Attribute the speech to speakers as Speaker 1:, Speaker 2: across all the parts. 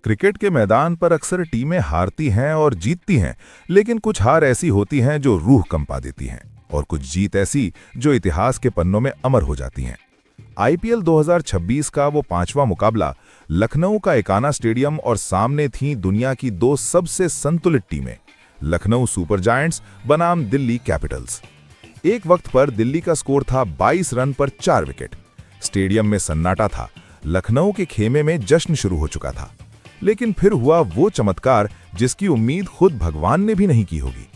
Speaker 1: Cricket के मैदान पर अक्सर टीमें हारती हैं और जीतती हैं, लेकिन कुछ हार ऐसी होती हैं जो रूह कंपा देती हैं और कुछ जीत ऐसी जो इतिहास के पन्नों में अमर हो जाती हैं। आईपीएल 2026 का वो पांचवा मुकाबला लखनऊ का एकाना स्टेडियम और सामने थीं दुनिया की दो सबसे संतुलित टीमें, लखनऊ सुपर जायंट्स बनाम दिल्ली कैपिटल्स। एक वक्त पर दिल्ली का स्कोर था 22 रन पर 4 विकेट। स्टेडियम में सन्नाटा था, लखनऊ के खेमे में जश्न शुरू हो चुका था। लेकिन फिर हुआ वो चमत्कार जिसकी उम्मीद खुद भगवान ने भी नहीं की होगी।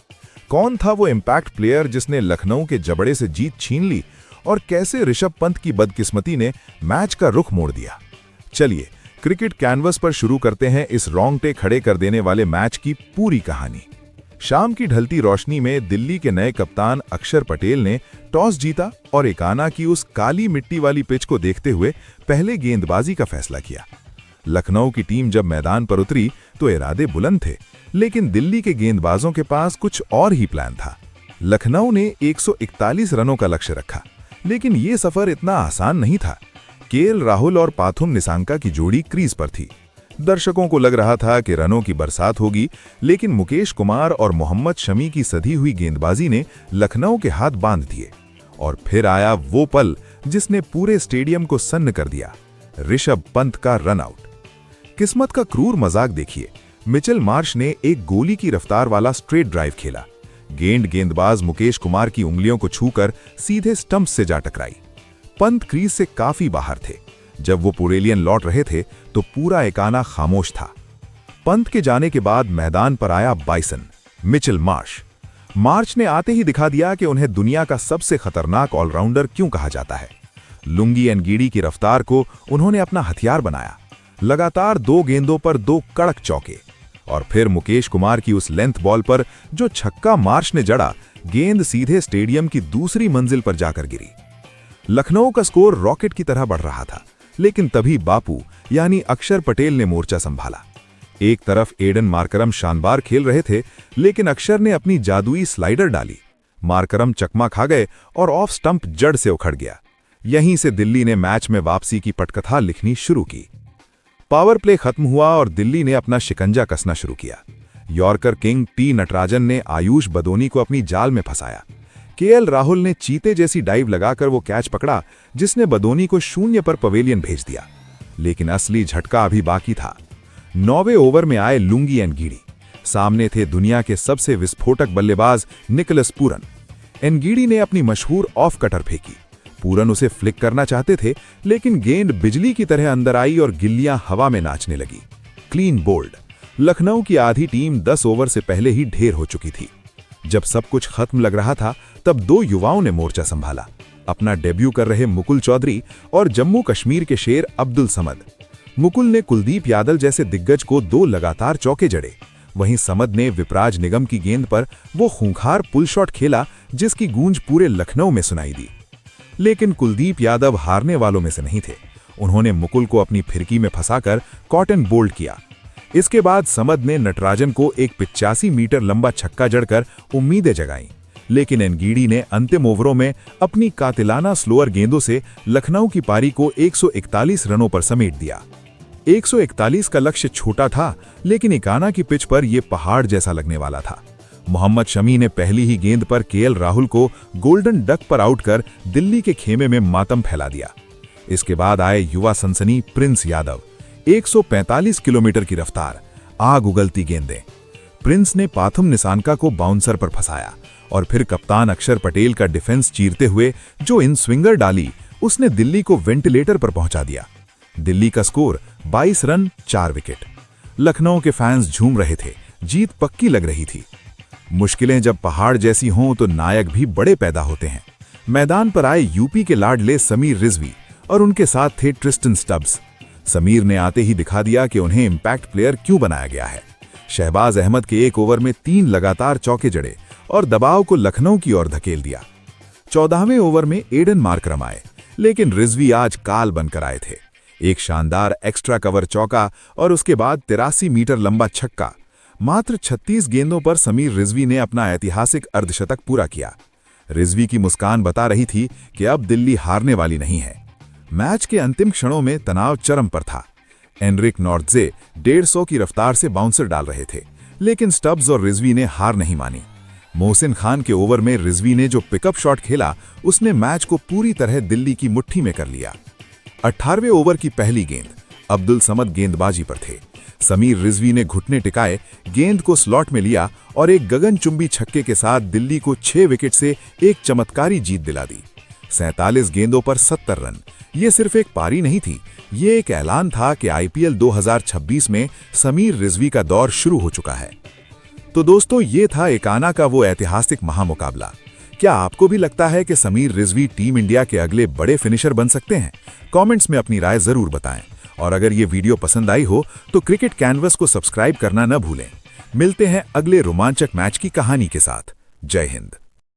Speaker 1: कौन था वो इम्पैक्ट प्लेयर जिसने लखनऊ के जबड़े से जीत छीन ली, और कैसे ऋषभ पंत की बदकिस्मती ने मैच का रुख मोड़ दिया। चलिए क्रिकेट कैनवस पर शुरू करते हैं इस रोंगटे खड़े कर देने वाले मैच की पूरी कहानी। शाम की ढलती रोशनी में दिल्ली के नए कप्तान अक्षर पटेल ने टॉस जीता और एकाना की उस काली मिट्टी वाली पिच को देखते हुए पहले गेंदबाजी का फैसला किया। लखनऊ की टीम जब मैदान पर उतरी तो इरादे बुलंद थे, लेकिन दिल्ली के गेंदबाजों के पास कुछ और ही प्लान था। लखनऊ ने 141 रनों का लक्ष्य रखा, लेकिन ये सफर इतना आसान नहीं था। केएल राहुल और पाथुम निसांका की जोड़ी क्रीज पर थी। दर्शकों को लग रहा था कि रनों की बरसात होगी, लेकिन मुकेश कुमार और मोहम्मद शमी की सधी हुई गेंदबाजी ने लखनऊ के हाथ बांध दिए। और फिर आया वो पल जिसने पूरे स्टेडियम को सन्न कर दिया, ऋषभ पंत का रन आउट। किस्मत का क्रूर मजाक देखिए, मिचेल मार्श ने एक गोली की रफ्तार वाला स्ट्रेट ड्राइव खेला। गेंदबाज मुकेश कुमार की उंगलियों को छूकर सीधे स्टंप से जा टकराई। पंत क्रीज से काफी बाहर थे। जब वो पुरेलियन लौट रहे थे तो पूरा एकाना खामोश था। पंत के जाने के बाद मैदान पर आया बाइसन, मिचेल मार्श ने आते ही दिखा दिया कि उन्हें दुनिया का सबसे खतरनाक ऑलराउंडर क्यों कहा जाता है। लुंगी एनगीडी की रफ्तार को उन्होंने अपना हथियार बनाया। लगातार 2 गेंदों पर 2 कड़क चौके, और फिर मुकेश कुमार की उस लेंथ बॉल पर जो छक्का मार्श ने जड़ा, गेंद सीधे स्टेडियम की दूसरी मंजिल पर जाकर गिरी। लखनऊ का स्कोर रॉकेट की तरह बढ़ रहा था, लेकिन तभी बापू यानी अक्षर पटेल ने मोर्चा संभाला। एक तरफ एडन मार्करम शानदार खेल रहे थे, लेकिन अक्षर ने अपनी जादुई स्लाइडर डाली। मार्करम चकमा खा गए और ऑफ स्टंप जड़ से उखड़ गया। यहीं से दिल्ली ने मैच में वापसी की पटकथा लिखनी शुरू की। पावर प्ले खत्म हुआ और दिल्ली ने अपना शिकंजा कसना शुरू किया। यॉर्कर किंग टी नटराजन ने आयुष बदोनी को अपनी जाल में फंसाया। केएल राहुल ने चीते जैसी डाइव लगाकर वो कैच पकड़ा जिसने बदोनी को 0 पर पवेलियन भेज दिया। लेकिन असली झटका अभी बाकी था। 9वें ओवर में आए लुंगी एनगीडी। सामने थे दुनिया के सबसे विस्फोटक बल्लेबाज निकोलस पूरन। एनगीडी ने अपनी मशहूर ऑफ कटर फेंकी। पूरन उसे फ्लिक करना चाहते थे, लेकिन गेंद बिजली की तरह अंदर आई और गिल्लियां हवा में नाचने लगी। Clean bowled. लखनऊ की आधी टीम 10 ओवर से पहले ही ढेर हो चुकी थी। जब सब कुछ खत्म लग रहा था, तब 2 युवाओं ने मोर्चा संभाला, अपना डेब्यू कर रहे मुकुल चौधरी और जम्मू कश्मीर के शेर अब्दुल समद। मुकुल ने कुलदीप यादव जैसे दिग्गज को 2 लगातार चौके जड़े। वहीं समद ने विपराज निगम की गेंद पर वो खूंखार पुल शॉट खेला जिसकी गूंज पूरे लखनऊ में सुनाई दी। लेकिन कुलदीप यादव हारने वालों में से नहीं थे। उन्होंने मुकुल को अपनी फिरकी में फंसाकर कॉटन बोल्ड किया। इसके बाद समद ने नटराजन को एक 85 मीटर लंबा छक्का जड़कर उम्मीदें जगाईं। लेकिन एनगीडी ने अंतिम ओवरों में अपनी कातिलाना स्लोअर गेंदों से लखनऊ की पारी को 141 रनों पर समेट दिया। 141 का लक्ष्य छोटा था, लेकिन एकाना की पिच पर यह पहाड़ जैसा लगने वाला था। मोहम्मद शमी ने पहली ही गेंद पर केएल राहुल को गोल्डन डक पर आउट कर दिल्ली के खेमे में मातम फैला दिया। इसके बाद आए युवा सनसनी प्रिंस यादव। 145 किलोमीटर की रफ्तार, आग उगलती गेंदें। प्रिंस ने पाथुम निसांका को बाउंसर पर फंसाया और फिर कप्तान अक्षर पटेल का डिफेंस चीरते हुए जो इन स्विंगर डाली, उसने दिल्ली को वेंटिलेटर पर पहुंचा दिया। दिल्ली का स्कोर 22 रन 4 विकेट। लखनऊ के फैंस झूम रहे थे, जीत पक्की लग रही थी। मुश्किलें जब पहाड़ जैसी हों तो नायक भी बड़े पैदा होते हैं। मैदान पर आए यूपी के लाडले समीर रिजवी और उनके साथ थे ट्रिस्टन स्टब्स। समीर ने आते ही दिखा दिया कि उन्हें इम्पैक्ट प्लेयर क्यों बनाया गया है। शहबाज अहमद के एक ओवर में 3 लगातार चौके जड़े और दबाव को लखनऊ की ओर धकेल दिया। 14वें ओवर में एडन मार्करम आए, लेकिन रिजवी आज काल बनकर आए थे। एक शानदार एक्स्ट्रा कवर चौका और उसके बाद 83 मीटर लंबा छक्का। मात्र 36 गेंदों पर समीर रिजवी ने अपना ऐतिहासिक अर्धशतक पूरा किया। रिजवी की मुस्कान बता रही थी कि अब दिल्ली हारने वाली नहीं है। मैच के अंतिम क्षणों में तनाव चरम पर था।
Speaker 2: एनरिक नॉर्टजे 150 की रफ्तार से बाउंसर डाल रहे थे, लेकिन स्टब्स और रिजवी ने हार नहीं मानी। मोहसिन खान के ओवर में रिजवी ने जो पिकअप शॉट खेला, उसने मैच को पूरी तरह दिल्ली की मुट्ठी में कर लिया। 18वें ओवर की पहली गेंद, अब्दुल समद गेंदबाजी पर थे। समीर रिजवी ने घुटने टिकाए, गेंद को स्लॉट में लिया और एक गगनचुंबी छक्के के साथ दिल्ली को 6 विकेट से एक चमत्कारी जीत दिला दी। 47 गेंदों पर 70 रन। ये सिर्फ एक पारी नहीं थी, ये एक ऐलान था कि आईपीएल 2026 में समीर रिजवी का दौर शुरू हो चुका है। तो दोस्तों, ये था एकाना का वो ऐतिहासिक महामुकाबला। क्या आपको भी लगता है कि समीर रिजवी टीम इंडिया के अगले बड़े फिनिशर बन सकते हैं? कमेंट्स में अपनी राय जरूर बताएं। और अगर ये वीडियो पसंद आई हो तो क्रिकेट कैनवस को सब्सक्राइब करना न भूलें। मिलते हैं अगले रोमांचक मैच की कहानी के साथ। जय हिंद।